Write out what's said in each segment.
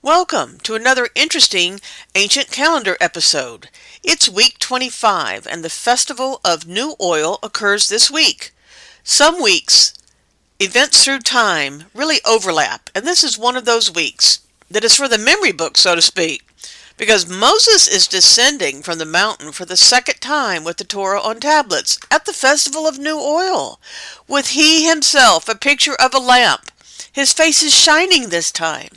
Welcome to another interesting Ancient Calendar episode. It's week 25 and the Festival of New Oil occurs this week. Some weeks, events through time really overlap, and this is one of those weeks that is for the memory book, so to speak, because Moses is descending from the mountain for the second time with the Torah on tablets at the Festival of New Oil, with he himself a picture of a lamp. His face is shining this time.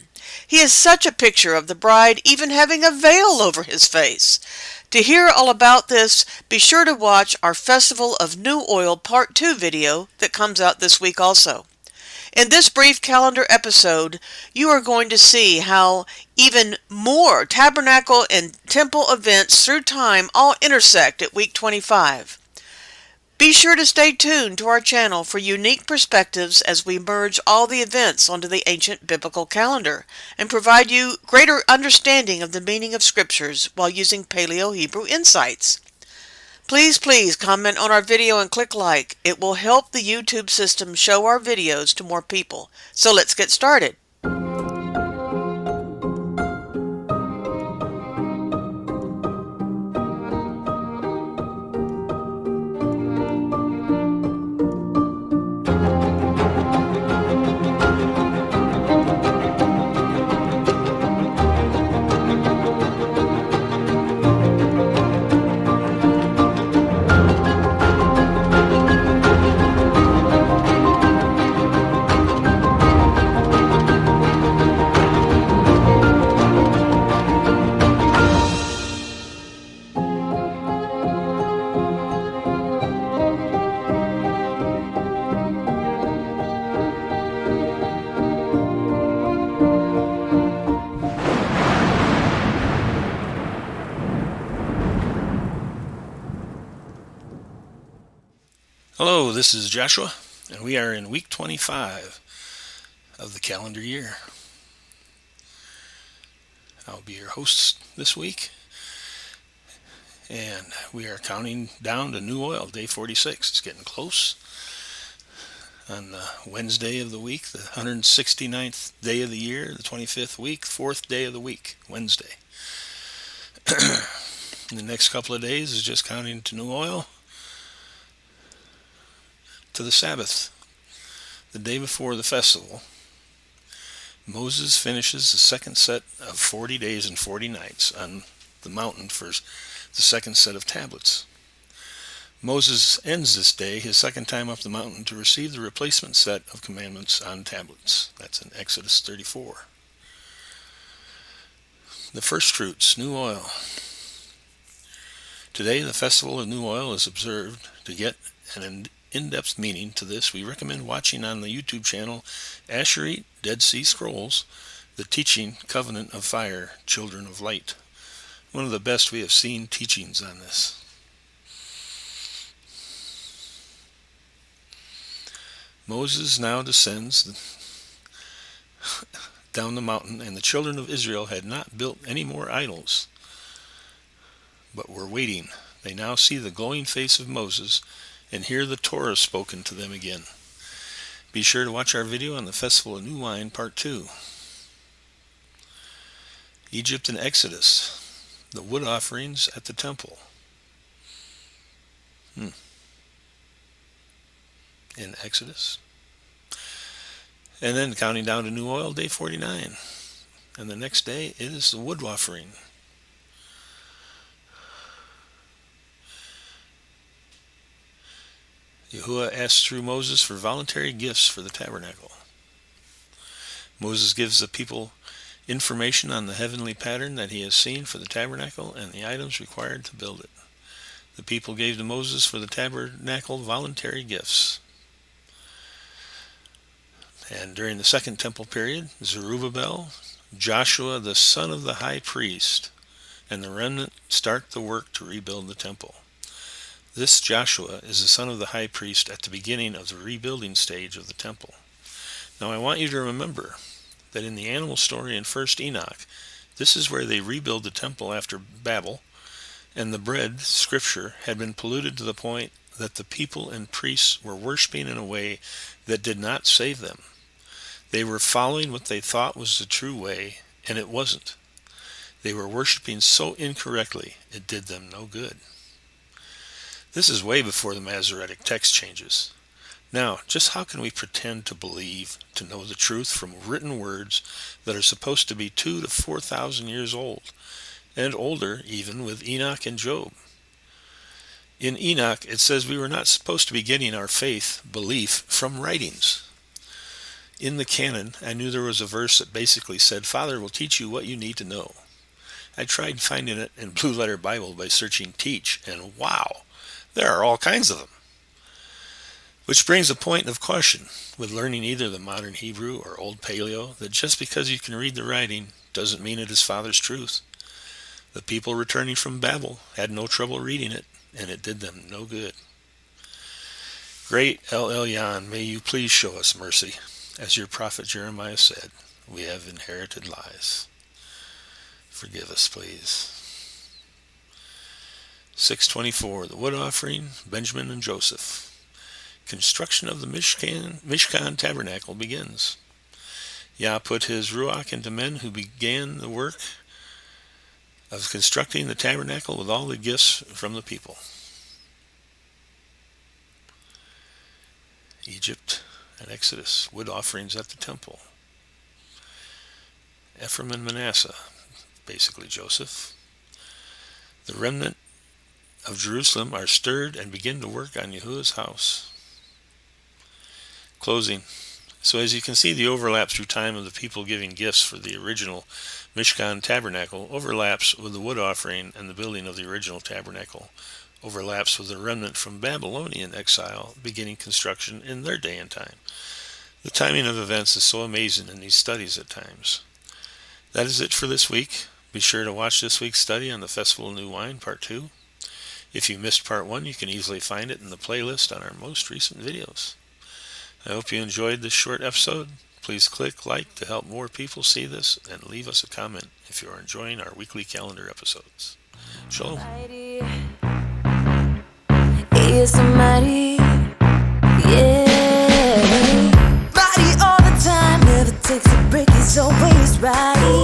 He is such a picture of the bride even having a veil over his face. To hear all about this, be sure to watch our Festival of New Oil Part 2 video that comes out this week also. In this brief calendar episode, you are going to see how even more tabernacle and temple events through time all intersect at week 25. Be sure to stay tuned to our channel for unique perspectives as we merge all the events onto the ancient biblical calendar and provide you greater understanding of the meaning of scriptures while using Paleo Hebrew insights. Please comment on our video and click like. It will help the YouTube system show our videos to more people. So let's get started. Hello, this is Joshua, and we are in week 25 of the calendar year. I'll be your host this week, and we are counting down to New Oil, day 46. It's getting close. On Wednesday of the week, the 169th day of the year, the 25th week, 4th day of the week, Wednesday. The next couple of days is just counting to New Oil, to the Sabbath, the day before the festival. Moses finishes the second set of 40 days and 40 nights on the mountain for the second set of tablets. Moses ends this day his second time up the mountain to receive the replacement set of commandments on tablets. That's in Exodus 34. The first fruits, new oil. Today the festival of new oil is observed. To get an in-depth meaning to this, we recommend watching on the YouTube channel Zadok Dead Sea Scrolls, the teaching Covenant of Fire, Children of Light. One of the best we have seen teachings on this. Moses now descends down the mountain, and the children of Israel had not built any more idols, but were waiting. They now see the glowing face of Moses and hear the Torah spoken to them again. Be sure to watch our video on the Festival of New Wine, Part 2. Egypt and Exodus, the wood offerings at the temple. In Exodus. And then counting down to New Oil, day 49. And the next day, it is the wood offering. Yahuwah asks through Moses for voluntary gifts for the tabernacle. Moses gives the people information on the heavenly pattern that he has seen for the tabernacle and the items required to build it. The people gave to Moses for the tabernacle voluntary gifts. And during the second temple period, Zerubbabel, Joshua the son of the high priest, and the remnant start the work to rebuild the temple. This Joshua is the son of the high priest at the beginning of the rebuilding stage of the temple. Now I want you to remember that in the animal story in 1st Enoch, this is where they rebuild the temple after Babel, and the bread, scripture, had been polluted to the point that the people and priests were worshiping in a way that did not save them. They were following what they thought was the true way, and it wasn't. They were worshiping so incorrectly, it did them no good. This is way before the Masoretic text changes. Now, just how can we pretend to believe, to know the truth from written words that are supposed to be 2,000 to 4,000 years old, and older even with Enoch and Job? In Enoch, it says we were not supposed to be getting our faith, belief, from writings. In the canon, I knew there was a verse that basically said, Father will teach you what you need to know. I tried finding it in Blue Letter Bible by searching teach, and wow, there are all kinds of them. Which brings a point of caution with learning either the modern Hebrew or Old Paleo, that just because you can read the writing doesn't mean it is Father's truth. The people returning from Babel had no trouble reading it, and it did them no good. Great El Elyon, may you please show us mercy. As your prophet Jeremiah said, we have inherited lies. Forgive us, please. 624, the wood offering, Benjamin and Joseph. Construction of the Mishkan tabernacle begins. Yah put his Ruach into men who began the work of constructing the tabernacle with all the gifts from the people. Egypt and Exodus, wood offerings at the temple. Ephraim and Manasseh, basically Joseph. The remnant of Jerusalem are stirred and begin to work on Yahuwah's house. Closing. So as you can see, the overlap through time of the people giving gifts for the original Mishkan tabernacle overlaps with the wood offering, and the building of the original tabernacle overlaps with the remnant from Babylonian exile beginning construction in their day and time. The timing of events is so amazing in these studies at times. That is it for this week. Be sure to watch this week's study on the Festival of New Wine, Part 2. If you missed Part 1, you can easily find it in the playlist on our most recent videos. I hope you enjoyed this short episode. Please click like to help more people see this, and leave us a comment if you are enjoying our weekly calendar episodes. Shalom. He is mighty, yeah. Mighty all the time, never takes a break, he's always right.